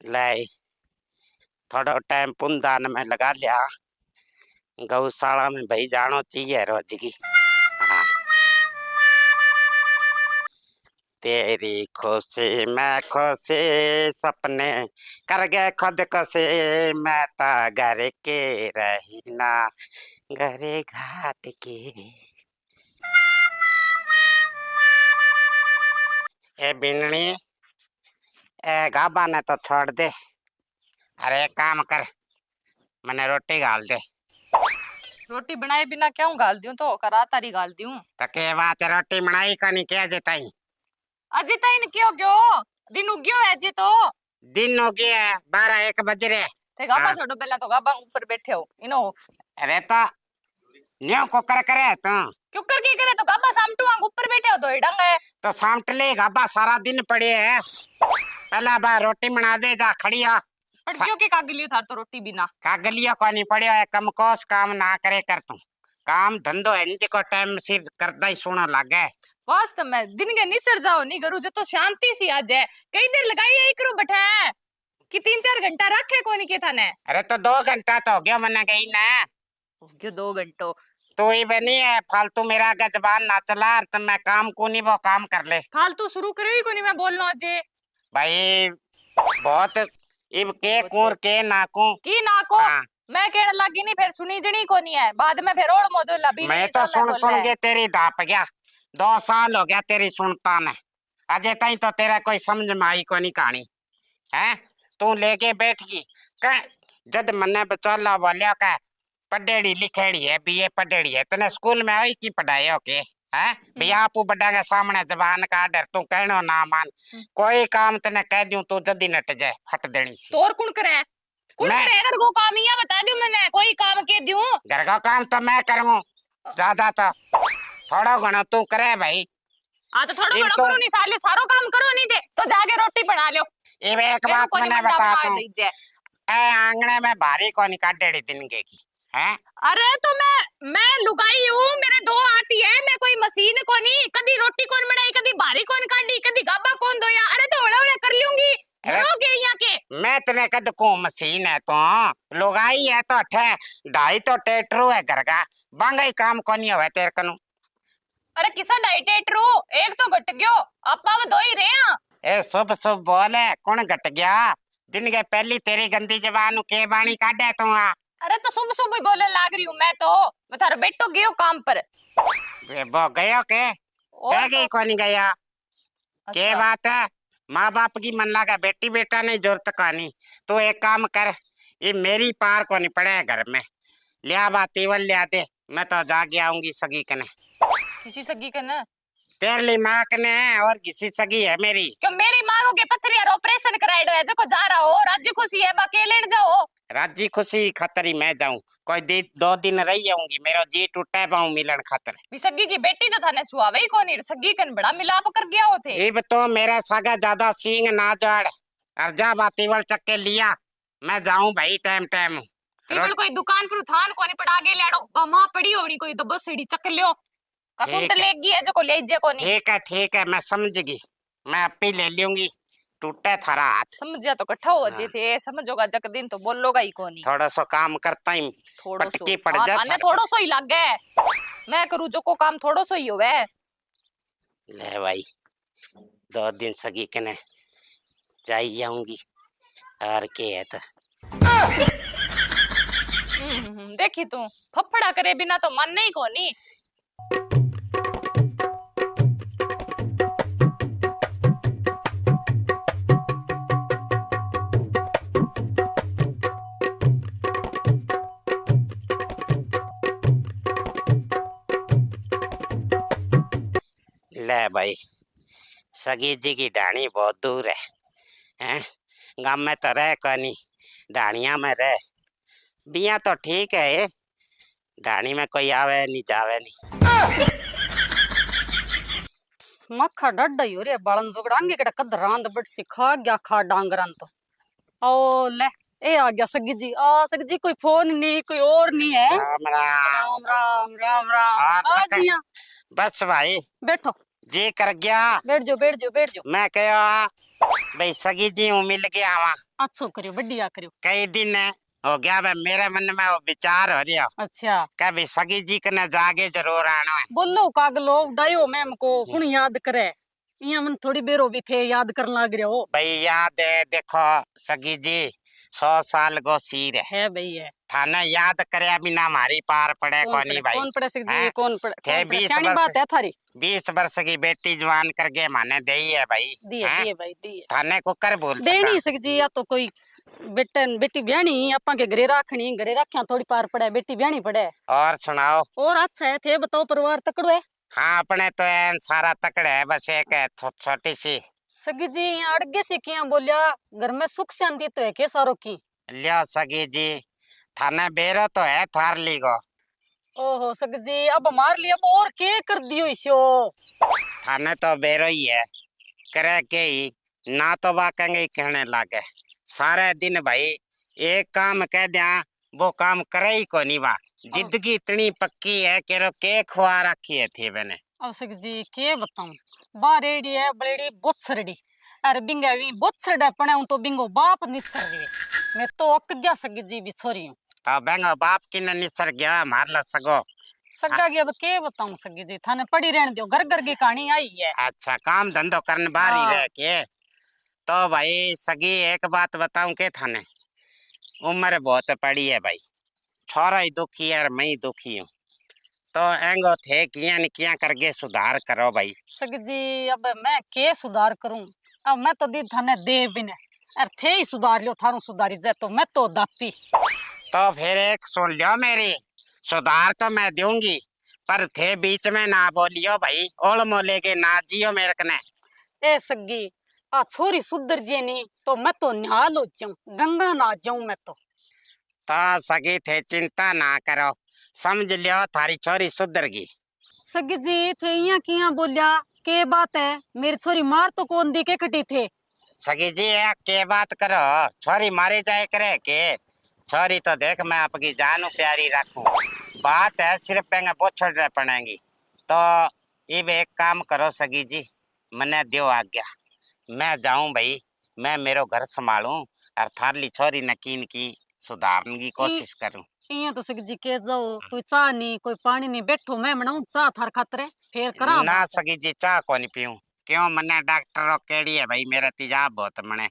ले थोड़ा टाइम पुनदान में लगा लिया। गौशाला में भाई जानो चाहिए रोज की। हाँ। तेरी खुशी मैं खुशी सपने कर गए खुद को से मैं ता घर के रही ना घरे घाट के। ए बिननी ए गाबा ने तो छोड़ दे। अरे एक काम कर मैंने रोटी गाल दे। रोटी बनाए बिना क्यों गाल दूं? तो करा तारी गाल दूं। तके बात रोटी बनाई का नहीं क्या जेताई? अजी तई क्यों क्यों दिन उग्यो है जी तो दिन हो गया 12-1 बज रहे थे गाबा हाँ। छोड़ो पहला तो गाबा ऊपर बैठे हो इनो। अरे तो न्यो को करे तो क्यों कर के करे तो गाबा सामटू आंग ऊपर बैठे हो तो डंग है तो सामट ले गाबा सारा दिन पड़े है। पहला बार रोटी बना दे जा खड़िया पर क्यों के कागलियो थार तो रोटी बिना कागलियो को नहीं पड़ियो है। कम कोस काम ना करे कर तू काम धंधो है इनके को टाइम सिर करदा ही सोना लागे। वास्तव में दिन के निसर जाओ नहीं करू जो तो शांति सी आ जाए। कई देर लगाई है करो बैठा कि 3-4 घंटा रखे कोनी के थाने। अरे तो 2 घंटा तो हो गया मना गई ना। हो गयो 2 घंटो तू ही बनी है फालतू मेरा का जबान ना चला तो मैं काम को नहीं वो काम कर ले। फालतू शुरू करे ही कोनी मैं बोलना अजे भाई बहुत इब के कूर के नाकू की ना को हाँ। मैं कहने लगी नहीं फिर सुनी जनी कोनी है बाद में फिर ओड़ मोदो लबी मैं तो सुन के तेरी दाप गया। 2 साल हो गया तेरी सुनता ने अजय ताई तो तेरा कोई समझ में आई को नहीं कहानी है। तू लेके बैठ गई जद मन्ने बचौला बोलिया का पढ़ेड़ी लिखेड़ी है बीए पढ़ेड़ी है तने स्कूल में आई की पढ़ाई हो के है भैया आपू बड़ा के सामने जबान का डर तू कहनो ना मान कोई काम तने कह दूं तू जल्दी नट जाए फट देनी सी। तोर कौन करे अगर को काम ही बता दूं मैंने कोई काम के दूं। घर का काम तो मैं करूं ज्यादा तो थोड़ा घणो तू करे भाई। आ तो थोड़ा घणो करो नहीं साले सारो काम करो नहीं दे तो जाके रोटी बना लो। ये एक बात मैंने बता दूं ए आंगने में भारी को नहीं काटेड़ी दिन के की है। अरे तो मैं लुगाई हूँ मेरे 2 आती है मैं कोई मशीन को नहीं कदी रोटी कौन बनाई कदी भारी कौन काटी कदी गाबा कौन धोया। अरे तो ओले कर लूंगी के यहाँ के मैं तने कद को मशीन है तो लुगाई है तो ठे 2.5 तो टेटरू है घर का बांगाई काम को नहीं हुआ तेरे कनु। अरे किसा डाइटेटरू एक तो घट गयो आपा वो 2 ही रहे। ए शुभ शुभ बोले कौन घट गया दिन के पहली तेरी गंदी जबान के बाणी काटे तू आ। अरे तो सुबह सुबह ही बोले लाग रही हूँ मैं थारा बेटो गयो काम पर। वो गयो के कह गई को नहीं गया अच्छा। के बात है माँ बाप की मन लगा बेटी बेटा नहीं जरूरत कहानी। तो एक काम कर ये मेरी पार को नहीं पड़े घर में लिया बात तेवल लिया दे मैं तो जाके आऊंगी सगी कने। किसी सगी कने तेरी माँ कने और किसी सगी है मेरी। क्यों मेरी माँ को के पत्थर यार ऑपरेशन कराइडो है जो को जा रहा हो राज्य खुशी है बाकी लेने जाओ। राज्य खुशी खतरी मैं जाऊं कोई 2 दिन रही जाऊंगी मेरा जी टूटे पाऊं मिलन खातर। सगी की बेटी तो थाने सुहावे ही कोनी सगी कन बड़ा मिलाप कर गया हो थे। इब तो मेरा सगा ज्यादा सींग ना जोड़ अर्जा बातीवल चक्के लिया मैं जाऊं भाई टाइम टाइम। केवल कोई दुकान पर थान कोनी पड़ा आगे लेड़ो मां पड़ी होनी कोई तो बस सीढ़ी चक लियो ककुंट लेगी है जो को ले जे कोनी। ठीक है मैं समझ गई मैं अपी ले लूंगी टूटे थारा हाथ। समझिया तो कट्ठा हो जे थे समझोगा जक दिन तो बोलोगा ही कोनी। थोड़ा सो काम करता ही पटकी पड़ जाता थोड़ा सो ही लागे मैं करूं जो को काम थोड़ा सो ही होवे। ले भाई 2 दिन सगी कने जाई जाऊंगी और के है तो देखी तू फफड़ा करे बिना तो मन नहीं कोनी। ले भाई सगी जी की ढाणी बहुत दूर है हैं गांव में तो रह कनी ढाणिया में रह बिया तो ठीक है ढाणी में कोई आवे नहीं जावे नहीं। मक्खा डड्डा ही हो रे बालन जोगड़ांगे केड़ा कद रांद बट सिखा गया खा डांगरन तो ओ ले ए आ गया सगी जी कोई फोन नहीं कोई और नहीं है। राम राम राम राम राम राम आ जिया बस भाई बैठो जी कर गया। बैठ जाओ बैठ जाओ बैठ जाओ। मैं कहा भाई सगी जी हूँ मिल गया वहाँ। अच्छो करियो बढ़िया करियो। कई दिन हो गया भाई मेरे मन में वो विचार हो रहा अच्छा क्या भाई सगी जी कने जागे जरूर आना है। बोलो कागलो उड़ायो मैम को कुण याद करे। इया मन थोड़ी बेरो भी थे याद करन लाग रहे हो। भाई याद है देखो सगी जी 100 साल को सीर है भाई है। थाने याद करे बिना हमारी पार पड़े कोनी भाई। कौन पड़े सक जी हैं? कौन पड़े थे कौन पड़े 20 सियानी वर्ष बात है थारी। 20 वर्ष की बेटी जवान करके माने दे है भाई। दिए हैं? दिए भाई दिए थाने को कर बोल सका देनी सक जी या तो कोई बेटन बेटी ब्यानी आपा के घरे राखनी घरे रखिया थोड़ी पार पड़े बेटी ब्यानी पड़े। और सुनाओ। और अच्छा है थे बताओ परिवार तकड़ो है। हाँ अपने तो एन सारा तकड़े है बस एक है छोटी सी। सगी जी यहाँ अड़गे से किया बोलिया घर में सुख शांति तो है के सारो की। लियो सगी जी थाने बेरो तो है थार ली को। ओहो सग जी अब मार लिया अब और के कर दियो इसो। थाने तो बेरो ही है करे के ही ना तो बा कहेंगे कहने लागे सारे दिन भाई एक काम कह दिया वो काम करे ही को नहीं बा। जिंदगी इतनी पक्की है कि रो के खुआ रखी है थी मैंने। अब सग जी के बताऊं बारेडी है बलेडी बोत्सरडी अरे बिंगा भी बोत्सरडा पने तो बिंगो बाप निसर रे मैं तो अक गया सग जी भी छोरी हूं। तो बेंगो बाप की ने निसर गया मार ला सगो। सगा गया अब के बताऊं सगी जी थाने पड़ी रहने दो घर घर की कहानी आई है। अच्छा काम धंधो करने बाहर ही रह के तो भाई सगी एक बात बताऊं के थाने उम्र बहुत पड़ी है भाई छोरा ही दुखी है और मैं ही दुखी हूँ तो एंगो थे किया न किया करके सुधार करो भाई। सग जी अब मैं के सुधार करूं अब मैं तो दी थाने दे बिने अरे थे ही सुधार लियो थारू सुधारी जाए तो मैं तो दापी। तो फिर एक सुन लियो मेरी सुधार तो मैं दूंगी पर थे बीच में ना बोलियो भाई ओल मोले के ना जियो मेरे कने। ए सगी आ छोरी सुधर जे नहीं तो मैं तो निहाल हो जाऊं गंगा ना जाऊं मैं तो सगी थे चिंता ना करो समझ लियो थारी छोरी सुधर गई। सगी जी थे यहाँ किया बोलिया के बात है मेरी छोरी मार तो कौन दी के कटी थे। सगी जी एक के बात करो छोरी मारे जाए करे के छोरी तो देख मैं आपकी जान प्यारी रखूं बात है सिर्फ पेंगे बोछड़ रह पड़ेगी तो ये एक काम करो सगी जी मने दियो आज्ञा मैं जाऊं भाई मैं मेरो घर संभालूं और थारली छोरी नकीन की सुधारने की कोशिश करूं। इया तो सगी जी के जाओ कोई चाह नहीं कोई पानी नहीं बैठो मैं बनाऊं चाह थार खातरे फिर करा ना सगी जी चाह को नहीं पीऊं क्यों मने डॉक्टर केड़ी है भाई मेरा तेजाब बहुत मने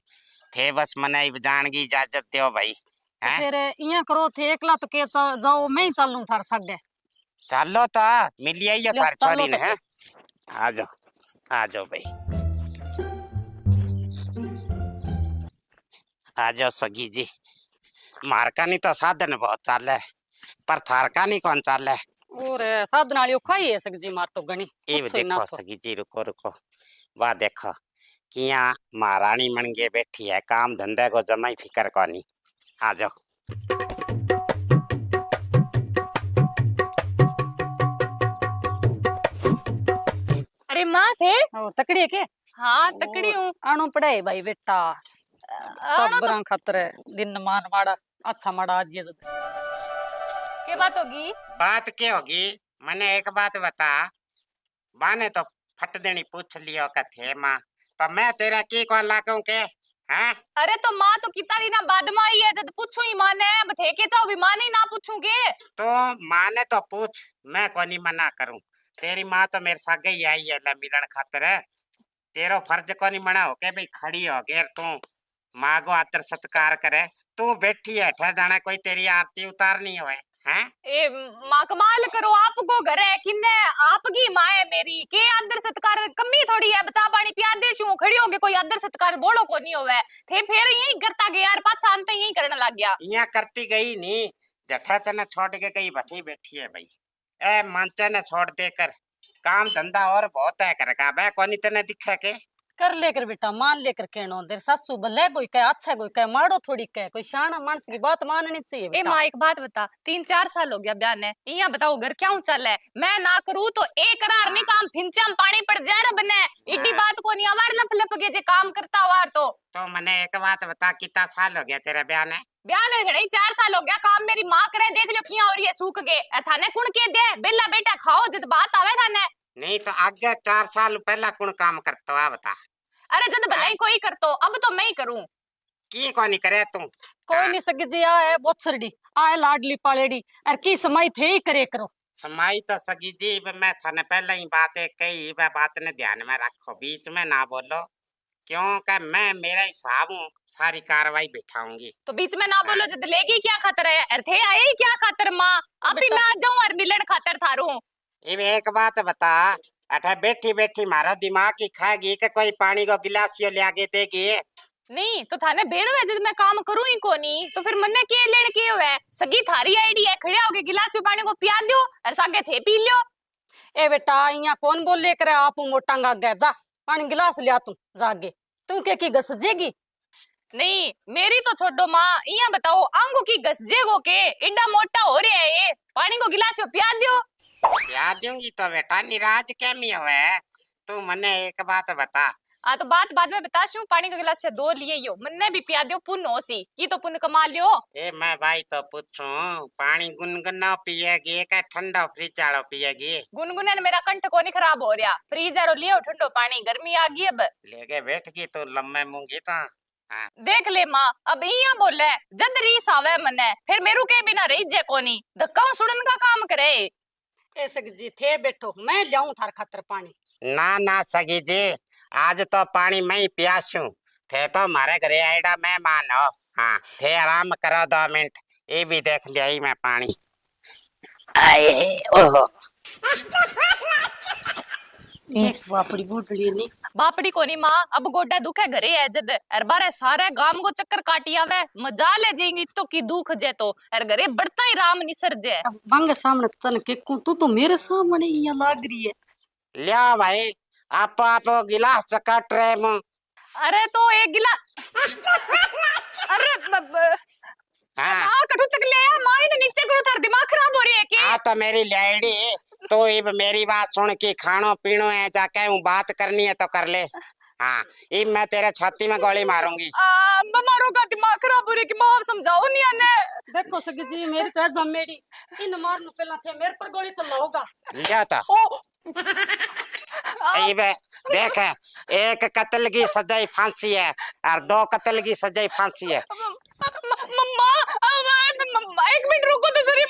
थे बस मने जानगी इजाजत दो भाई। तो फिर इया करो थे एकला तो के जाओ मैं ही चलूं थार सगे। चलो तो मिल आई लो, थार चलो छोरी ने तो है आ जाओ भाई आ जाओ सगी जी मारका नहीं तो साधन बहुत चाले पर थारका नहीं कौन चाले। और साधन वाली खाई है सगी जी मार तो गणी ये देखो सगी जी रुको रुको वाह देखो किया महारानी मन के बैठी है काम धंधे को जमाई फिकर कोनी आ जाओ। अरे माँ थे तकड़ी है के हाँ तकड़ी हूँ आनो पड़े भाई बेटा आनो तो बरा खतरे दिन मान माड़ा अच्छा माड़ा आज ये क्या बात होगी। बात क्या होगी मने एक बात बता माने तो फट देनी पूछ लियो कथे माँ तो मैं तेरा की कौन लागू के हैं। अरे तो माँ तो कितना दिन बाद में आई है जब पूछू ही माँ ने बथे के जाओ भी माँ नहीं ना पूछूंगे तो माँ ने तो पूछ मैं कोनी मना करूं तेरी माँ तो मेरे सागे ही आई है मिलन खातर तेरो फर्ज कोनी मना हो के भाई खड़ी हो गेर तू माँ को आदर सत्कार करे तू बैठी है ठे जाने कोई तेरी आरती उतारनी होए हैं। ए माँ कमाल करो आपको घर है किन्ने आपकी माँ है मेरी के आदर सत्कार कमी थोड़ी है बचा पानी पिया दे छू खड़ी होगे कोई आदर सत्कार बोलो को नहीं होवे थे फिर यही करता गया यार पाछा अंत यही करने लग गया यहाँ करती गई नहीं जठा तेने छोड़ के कहीं बैठी बैठी है भाई ए मंचे ने छोड़ देकर काम धंधा और बहुत है कर का बे कोनी तेने दिखे के कर लेकर बेटा मान लेकर कहनो देर सासू भले कोई कहे अच्छा कोई कहे माड़ो थोड़ी कहे कोई शाना मानस की बात माननी चाहिए ए बेटा। माँ एक बात बता 3-4 साल हो गया ब्याह ने यहाँ बताओ घर क्या चल है मैं ना करूँ तो एक करार नहीं काम फिंचम पानी पड़ जाए रे बने इड्डी बात को नहीं आवार लप लप के जे काम करता वार तो मने एक बात बता कितना साल हो गया तेरा ब्याह ने। ब्याह ने घड़ी 4 साल हो गया काम मेरी माँ करे देख लो किया और ये सूख गए थाने कुण के दे बेला बेटा खाओ जब बात आवे थाने नहीं तो आगे 4 साल पहला कौन काम करता है बता। अरे जद भलाई कोई कर तो अब तो मैं ही करूं। की को नहीं करे तू। कोई नहीं सकी जी आए बोछड़ी आए लाडली पालेड़ी और की समय थे ही करे करो। समाई तो सगी जी मैं थाने पहले ही बातें कही वह बात ने ध्यान में रखो बीच में ना बोलो क्योंकि मैं मेरा हिसाब हूँ सारी कार्रवाई बिठाऊंगी। तो बीच में ना बोलो जद लेगी क्या खातर है अरे थे आए ही क्या खातर माँ अभी मैं आ जाऊं और मिलन खातर थारू। इब एक बात बता अठा बैठी बैठी मारा दिमाग की खाएगी कि कोई पानी को गिलास यो ले आगे देगी। नहीं तो थाने बेरो है जब मैं काम करूं ही कोनी तो फिर मन्ने के लेण के होवे सगी थारी आईडी है खड़े होके गिलास में पानी को पिया दो और सागे थे पी लियो। ए बेटा इया कौन बोले करे आप मोटांगा गया जा पानी गिलास लिया तू जागे तू के की गसजेगी। नहीं मेरी तो छोड़ो माँ इया बताओ आंगो की गसजेगो के एडा मोटा हो रहा है ये पानी को गिलास में पिया दो। पिया दूंगी तो बेटा निराज कैमी हुए तू मने एक बात बता। हाँ तो बात बाद में बताशू पानी का गिलास से 2 लिए यो मन्ने भी पिया दो पुण्य होसी ये तो पुण्य कमा लियो। ए मैं भाई तो पूछूं पानी गुनगुना पिएगी क्या ठंडा फ्रिज वाला पिएगी। गुनगुने ने मेरा कंठ को नहीं खराब हो रहा फ्रीज आरो लियो ठंडो पानी गर्मी आ गई अब लेके बैठ गई तो लम्बे मूंगी तो। हाँ। देख ले माँ अब इया बोले जद रीस आवे मने फिर मेरू के बिना रही जे कोनी धक्का सुड़न का काम करे। ए सकी जी थे बैठो मैं लाऊं थार खातर पानी। ना सगी जी आज तो पानी मैं ही प्यासू थे तो हमारे घरे आएगा मेहमान हो। हाँ थे आराम करो 2 मिनट ये भी देख लिया ही मैं पानी आए ओहो। बापड़ी बूढ़ी नहीं बापड़ी कोनी माँ अब गोड्डा दुखे घरे है जद अर बारे सारे गांव को चक्कर काटी आवे मजा ले जाएंगी तो की दुख जे तो अर घरे बढ़ता ही राम निसर जे। बंगे सामने तन के तू तो मेरे सामने यहाँ लाग रही है। लिया भाई आप गिलास चकट रहे मुँह। अरे तो एक गिलास अरे हाँ कटु चक ले आया माँ ने नीचे करो थार दिमाग खराब हो रही है क्या। तो मेरी लैडी तो इब मेरी बात सुन के खानो पीनो है जाके हूँ बात करनी है तो कर ले। हाँ इब मैं तेरे छाती में गोली मारूंगी। मारो का दिमाग खराब हो रही है कि माँ समझाओ नहीं आने। देखो सगी जी मेरी चाहे जमेड़ी इन मारने पहला थे मेरे पर गोली चलना होगा। लिया था इब देख एक कत्ल की सजाई फांसी है और 2 कत्ल की सजाई फांसी है। एक मिनट रुको तो सही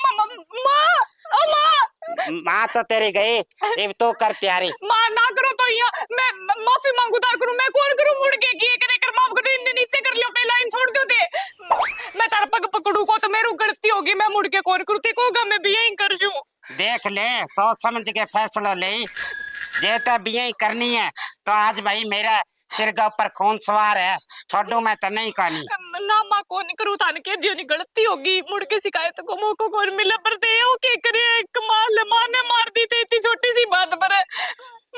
माँ तो तेरी गई इब तो कर तैयारी। माँ ना करो तो यहाँ मैं माफी मांगू तार करूँ मैं कौन करूँ मुड़ के किए करे कर माफ कर दे इन्हें नीचे कर लियो पहला इन छोड़ दो दे मैं तारा पग पकड़ू को तो मेरू गलती होगी मैं मुड़ के कौन करूँ ते कोगा मैं भी यही कर जूं। देख ले सोच समझ के फैसला ले जे तो भी यही करनी है तो आज भाई मेरा सिर के ऊपर खून सवार है छोड़ू मैं तो नहीं कहनी। ना माँ को नहीं करूँ थाने के दियो नहीं गलती होगी मुड़ के शिकायत को मौको कौन मिले पर दे ओ के करे कमाल माँ ने मार दी थी इतनी छोटी सी बात पर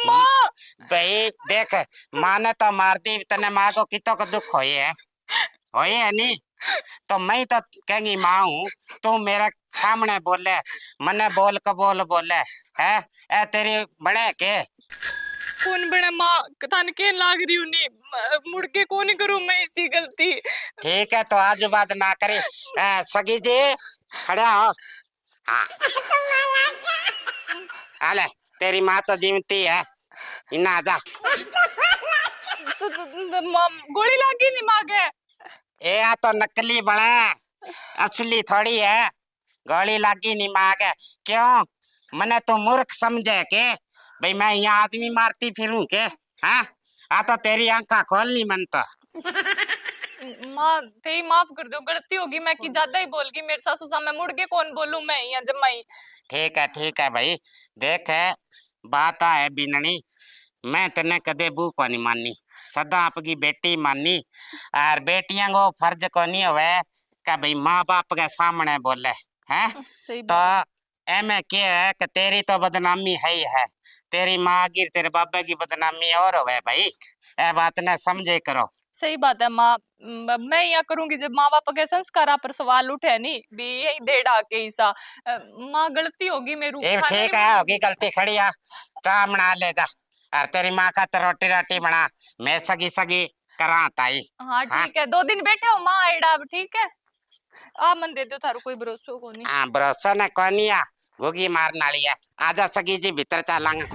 माँ। भाई देख माँ ने तो मार दी तने माँ को कितो को दुख होए है नहीं तो मैं तो कहेंगी माँ हूँ तू मेरे सामने बोले मने बोल कबोल बोले है ए तेरी बड़े के कौन बड़ा माँ थाने के लाग रही हूँ नहीं मुड़ के कौन नहीं करूँ मैं इसी गलती। ठीक है तो आज बात ना करे सगी जी खड़ा हो। हाँ अले तेरी माँ तो जीवती है इन्ना आजा। गोली लागी नहीं माँ के ए आ तो नकली बड़ा असली थोड़ी है गोली लागी नहीं माँ के क्यों मने तो मूर्ख समझे के भाई मैं यहाँ आदमी मारती फिरूं के। हाँ आ तो तेरी आंखा खोलनी मन तो। माँ ते माफ कर दो गलती होगी मैं की ज्यादा ही बोल गई मेरे सासू सामने मुड़ के कौन बोलूं मैं यहाँ जमाई। ठीक है भाई देख है बात है बिननी मैं तने कदे बू को नहीं मानी सदा आपकी बेटी मानी और बेटियां को फर्ज को नहीं हुए कि भाई माँ बाप के सामने बोले हैं तो एमे क्या है कि तेरी तो बदनामी है ही है तेरी माँ की तेरे बाबा की बदनामी और हुए भाई ए बात ने समझे करो। सही बात है माँ मैं यहाँ करूंगी जब माँ बाप के संस्कार पर सवाल उठे नहीं भी यही दे डा के हिस्सा माँ गलती होगी मेरी। ठीक है होगी गलती खड़ी है चाह बना ले जा और तेरी माँ का तो रोटी रोटी बना मैं सगी सगी करा ताई। हाँ ठीक है 2 दिन बैठे हो माँ एडा ठीक है आ मन दे दो थारो कोई भरोसा को नहीं। हाँ भरोसा न कोनी घुगी मारने वाली है। आजा सगी जी भीतर चलांगे।